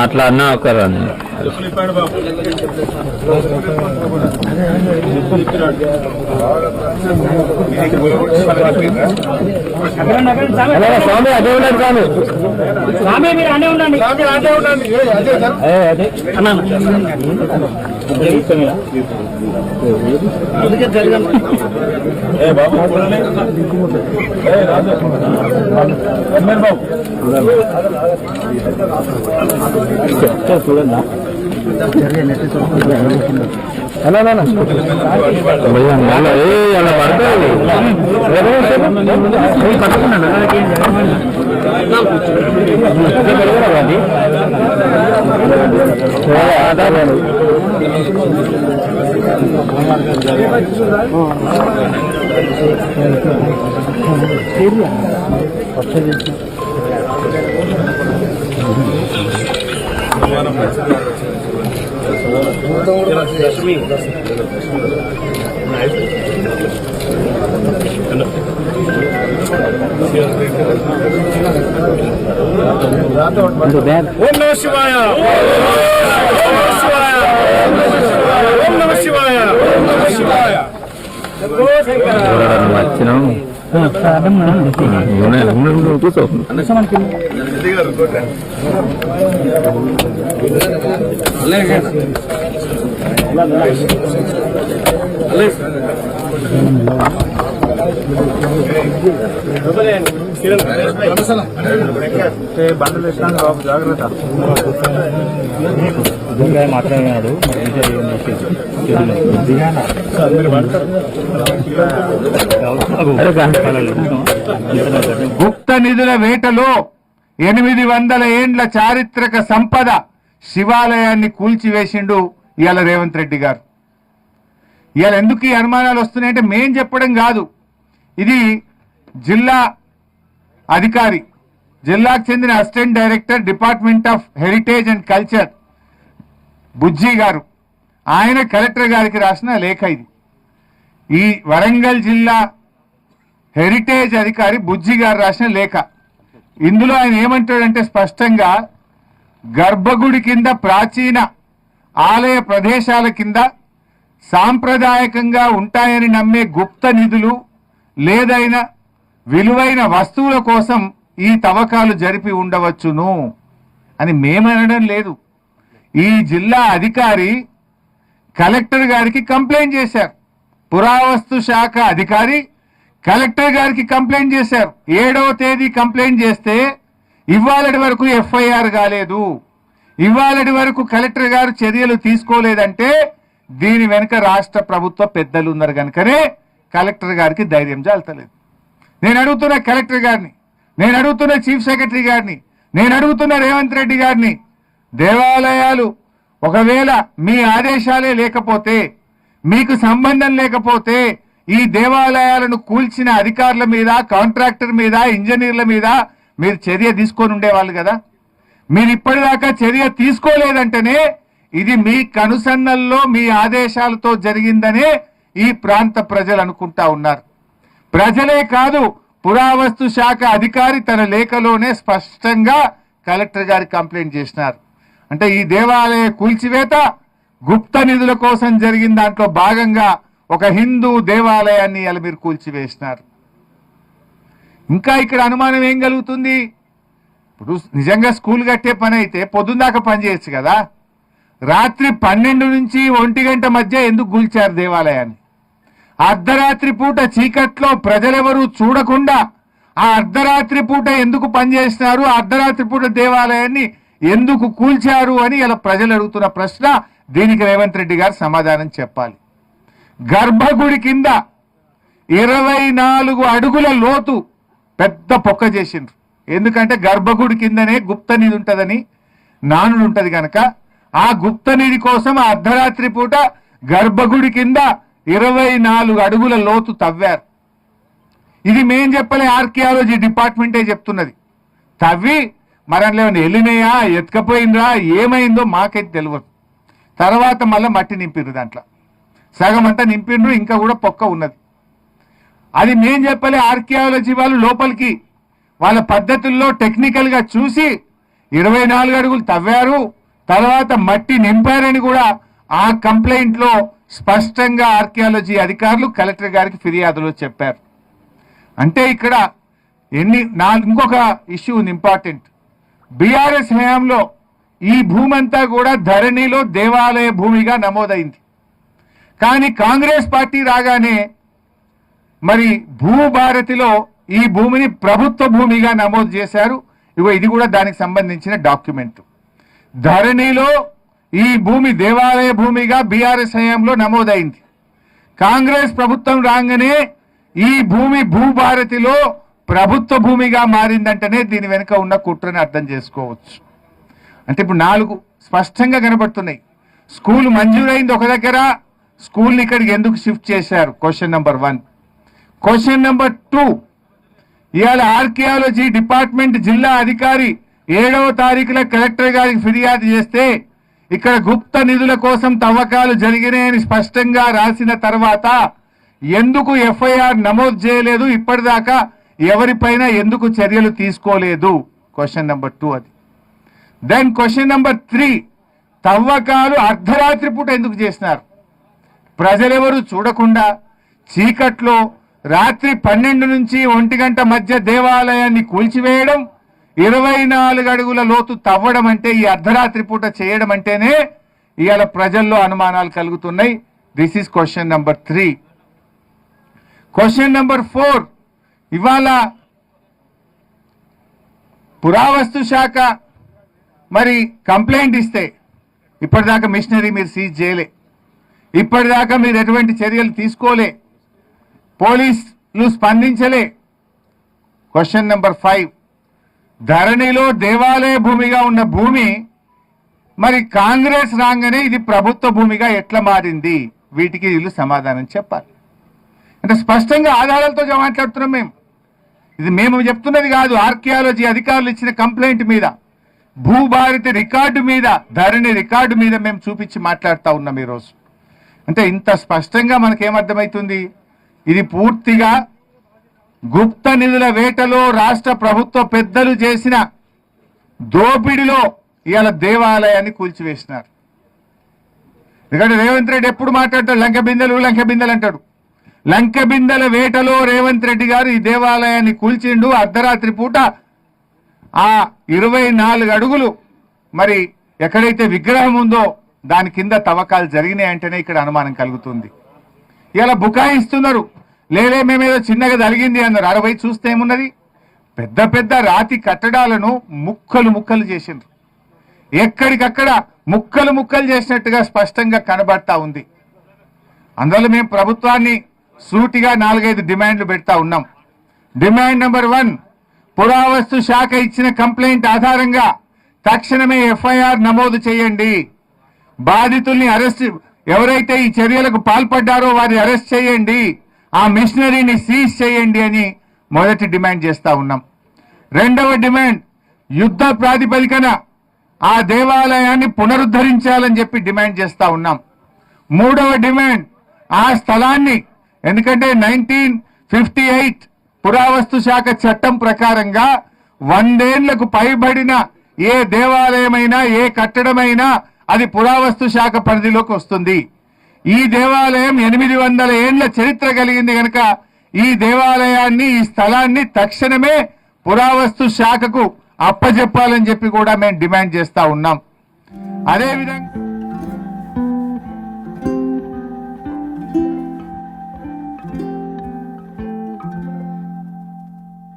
అట్లా అన్నా ఒకరు స్వామి అదే ఉండండి స్వామి స్వామి మీరు అనే ఉండండి స్వామి అదే ఉండండి అదే అన్నా చూడండి అలా అలా పడుతుంది ఓం నమః శివాయ ఓం నమః శివాయ వచ్చినాం కూర్చో బండలు వేసినాను బాబు జాగ్రత్త మాట్లాడినాడు గుప్త నిధుల వేటలో 800 ఏండ్ల చారిత్రక సంపద శివాలయాన్ని కూల్చివేసిండు ఇవాళ రేవంత్ రెడ్డి గారు. ఇవాళ ఎందుకు ఈ అనుమానాలు వస్తున్నాయంటే మేం చెప్పడం కాదు, ఇది జిల్లా అధికారి, జిల్లాకు చెందిన assistant director department of heritage and culture Bujji garu, ఆయన కలెక్టర్ గారికి రాసిన లేఖ ఇది. ఈ వరంగల్ జిల్లా హెరిటేజ్ అధికారి బుజ్జి గారు రాసిన లేఖ. ఇందులో ఆయన ఏమంటాడంటే స్పష్టంగా గర్భగుడి కింద ప్రాచీన ఆలయ ప్రదేశాల కింద సాంప్రదాయకంగా ఉంటాయని నమ్మే గుప్త నిధులు లేదైనా విలువైన వస్తువుల కోసం ఈ తవ్వకాలు జరిపి ఉండవచ్చును అని మేమనడం లేదు. ఈ జిల్లా అధికారి కలెక్టర్ గారికి కంప్లైంట్ చేశారు. పురావస్తు శాఖ అధికారి కలెక్టర్ గారికి కంప్లైంట్ చేశారు. 7వ తేదీ కంప్లైంట్ చేస్తే ఇవాళటి వరకు ఎఫ్ఐఆర్ కాలేదు, ఇవాళటి వరకు కలెక్టర్ గారు చర్యలు తీసుకోలేదంటే దీని వెనుక రాష్ట్ర ప్రభుత్వ పెద్దలు ఉన్నారు కనుకనే కలెక్టర్ గారికి ధైర్యం చాలతలేదు. నేను అడుగుతున్న కలెక్టర్ గారిని, నేను అడుగుతున్న చీఫ్ సెక్రటరీ గారిని, నేను అడుగుతున్న రేవంత్ రెడ్డి గారిని, దేవాలయాలు ఒకవేళ మీ ఆదేశాలే లేకపోతే, మీకు సంబంధం లేకపోతే ఈ దేవాలయాలను కూల్చిన అధికారుల మీద, కాంట్రాక్టర్ మీద, ఇంజనీర్ల మీద మీరు చర్య తీసుకొని ఉండేవాళ్ళు కదా. మీరు ఇప్పటిదాకా చర్య తీసుకోలేదంటేనే ఇది మీ కనుసన్నల్లో మీ ఆదేశాలతో జరిగిందనే ఈ ప్రాంత ప్రజలు అనుకుంటా ఉన్నారు. ప్రజలే కాదు, పురావస్తు శాఖ అధికారి తన లేఖలోనే స్పష్టంగా కలెక్టర్ గారి కంప్లైంట్ చేసినారు. అంటే ఈ దేవాలయ కూల్చివేత గుప్త నిధుల కోసం జరిగిన దాంట్లో భాగంగా ఒక హిందూ దేవాలయాన్ని ఇలా మీరు కూల్చివేసినారు. ఇంకా ఇక్కడ అనుమానం ఏం కలుగుతుంది? ఇప్పుడు నిజంగా స్కూల్ కట్టే పని అయితే పొద్దున్నాక పని చేయొచ్చు కదా. రాత్రి 12 నుంచి 1 గంట మధ్య ఎందుకు కూల్చారు దేవాలయాన్ని? అర్ధరాత్రి పూట చీకట్లో ప్రజలెవరూ చూడకుండా ఆ అర్ధరాత్రి పూట ఎందుకు పనిచేసినారు, అర్ధరాత్రి పూట దేవాలయాన్ని ఎందుకు కూల్చారు అని ఇలా ప్రజలు అడుగుతున్న ప్రశ్న. దీనికి రేవంత్ రెడ్డి గారు సమాధానం చెప్పాలి. గర్భగుడి కింద 24 అడుగుల లోతు పెద్ద పొక్క చేసిండ్రు. ఎందుకంటే గర్భగుడి కిందనే గుప్త నిధి ఉంటుందని నానుడు ఉంటుంది కనుక ఆ గుప్త నిధి కోసం ఆ అర్ధరాత్రి పూట గర్భగుడి కింద 24 అడుగుల లోతు తవ్వారు. ఇది మేం చెప్పలే, ఆర్కియాలజీ డిపార్ట్మెంటే చెప్తున్నది. తవ్వి మరన్నా వెళ్ళినాయా, ఎత్తుకపోయిందా, ఏమైందో మాకైతే తెలియదు. తర్వాత మళ్ళీ మట్టి నింపిండ్రు, దాంట్లో సగం అంతా నింపిండ్రు, ఇంకా కూడా పొక్క ఉన్నది. అది మేం చెప్పలే, ఆర్కియాలజీ వాళ్ళు లోపలికి వాళ్ళ పద్ధతుల్లో టెక్నికల్గా చూసి 24 అడుగులు తవ్వారు, తర్వాత మట్టి నింపారని కూడా ఆ కంప్లైంట్లో స్పష్టంగా ఆర్కియాలజీ అధికారులు కలెక్టర్ గారికి ఫిర్యాదులో చెప్పారు. అంటే ఇక్కడ ఇంకొక ఇష్యూ ఉంది ఇంపార్టెంట్. బీఆర్ఎస్ హయాంలో ఈ భూమి అంతా కూడా ధరణిలో దేవాలయ భూమిగా నమోదైంది. కానీ కాంగ్రెస్ పార్టీ రాగానే మరి భూభారతిలో ఈ భూమిని ప్రభుత్వ భూమిగా నమోదు చేశారు. ఇది కూడా దానికి సంబంధించిన డాక్యుమెంట్. ధరణిలో ఈ భూమి దేవాలయ భూమిగా బీఆర్ఎస్ హయాంలో నమోదైంది. కాంగ్రెస్ ప్రభుత్వం రాగానే ఈ భూమి భూభారతిలో ప్రభుత్వ భూమిగా మారిందంటేనే దీని వెనుక ఉన్న కుట్రని అర్థం చేసుకోవచ్చు. అంటే ఇప్పుడు 4 స్పష్టంగా కనబడుతున్నాయి. స్కూల్ మంజూరైంది ఒక దగ్గర, స్కూల్ని ఇక్కడికి ఎందుకు షిఫ్ట్ చేశారు? Question number 1. క్వశ్చన్ నెంబర్ 2, ఇవాళ ఆర్కియాలజీ డిపార్ట్మెంట్ జిల్లా అధికారి 7వ తారీఖున కలెక్టర్ గారికి ఫిర్యాదు చేస్తే ఇక్కడ గుప్త నిధుల కోసం తవ్వకాలు జరిగినాయని స్పష్టంగా రాసిన తర్వాత ఎందుకు ఎఫ్ఐఆర్ నమోదు చేయలేదు, ఇప్పటిదాకా ఎవరిపైన ఎందుకు చర్యలు తీసుకోలేదు? క్వశ్చన్ నెంబర్ 2 అది. దెన్ క్వశ్చన్ నెంబర్ 3, తవ్వకాలు అర్ధరాత్రి పూట ఎందుకు చేసినారు? ప్రజలెవరు చూడకుండా చీకట్లో రాత్రి 12 నుంచి 1 గంట మధ్య దేవాలయాన్ని కూల్చివేయడం, 24 అడుగుల లోతు తవ్వడం అంటే, ఈ అర్ధరాత్రి పూట చేయడం అంటేనే ఇవాళ ప్రజల్లో అనుమానాలు కలుగుతున్నాయి. This is question number 3. Question number 4, ఇవాళ పురావస్తు శాఖ మరి కంప్లైంట్ ఇస్తే ఇప్పటిదాకా మిషనరీ మీరు సీజ్ చేయలే, ఇప్పటిదాకా మీరు ఎటువంటి చర్యలు తీసుకోలే, పోలీసులు స్పందించలే. క్వశ్చన్ నెంబర్ 5, ధరణిలో దేవాలయ భూమిగా ఉన్న భూమి మరి కాంగ్రెస్ రాగానే ఇది ప్రభుత్వ భూమిగా ఎట్లా మారింది? వీటికి వీళ్ళు సమాధానం చెప్పాలి. అంటే స్పష్టంగా ఆధారాలతో మాట్లాడుతున్నాం మేము. ఇది మేము చెప్తున్నది కాదు, ఆర్కియాలజీ అధికారులు ఇచ్చిన కంప్లైంట్ మీద, భూభారతి రికార్డు మీద, ధరణి రికార్డు మీద మేము చూపించి మాట్లాడుతూ ఉన్నాం ఈరోజు. అంటే ఇంత స్పష్టంగా మనకేమర్థమవుతుంది? ఇది పూర్తిగా గుప్త నిధుల వేటలో రాష్ట్ర ప్రభుత్వ పెద్దలు చేసిన దోపిడిలో ఇవాళ దేవాలయాన్ని కూల్చివేసినారు. ఎందుకంటే రేవంత్ రెడ్డి ఎప్పుడు మాట్లాడతాడు లంకె బిందెలు అంటాడు. లంకె బిందెల వేటలో రేవంత్ రెడ్డి గారు ఈ దేవాలయాన్ని కూల్చిండు. అర్ధరాత్రి పూట ఆ 24 అడుగులు మరి ఎక్కడైతే విగ్రహం ఉందో దాని కింద తవ్వకాలు జరిగినాయంటేనే ఇక్కడ అనుమానం కలుగుతుంది. ఇలా బుకాయిస్తున్నారు, లేలే మేమేదో చిన్నగా జరిగింది అన్నారు. 60 చూస్తే ఏమున్నది? పెద్ద పెద్ద రాతి కట్టడాలను ముక్కలు చేసిండ్రు. ఎక్కడికక్కడ ముక్కలు చేసినట్టుగా స్పష్టంగా కనబడతా ఉంది. అందువల్ల మేము ప్రభుత్వాన్ని సూటిగా 4-5 డిమాండ్లు పెడతా ఉన్నాం. డిమాండ్ నెంబర్ 1, పురావస్తు శాఖ ఇచ్చిన కంప్లైంట్ ఆధారంగా తక్షణమే ఎఫ్ఐఆర్ నమోదు చేయండి. బాధితుల్ని అరెస్ట్, ఎవరైతే ఈ చర్యలకు పాల్పడ్డారో వారిని అరెస్ట్ చేయండి, ఆ మిషనరీని సీజ్ చేయండి అని మొదటి డిమాండ్ చేస్తా ఉన్నాం. రెండవ డిమాండ్, యుద్ధ ప్రాతిపదికన ఆ దేవాలయాన్ని పునరుద్ధరించాలని చెప్పి డిమాండ్ చేస్తా ఉన్నాం. మూడవ డిమాండ్, ఆ స్థలాన్ని, ఎందుకంటే 1958 పురావస్తు శాఖ చట్టం ప్రకారంగా 100 ఏళ్లకు పైబడిన ఏ దేవాలయమైనా ఏ కట్టడమైనా అది పురావస్తు శాఖ పరిధిలోకి వస్తుంది. ఈ దేవాలయం 800 ఏళ్ల చరిత్ర కలిగింది కనుక ఈ దేవాలయాన్ని, ఈ స్థలాన్ని తక్షణమే పురావస్తు శాఖకు అప్పజెప్పాలని చెప్పి కూడా మేము డిమాండ్ చేస్తా ఉన్నాం. అదేవిధంగా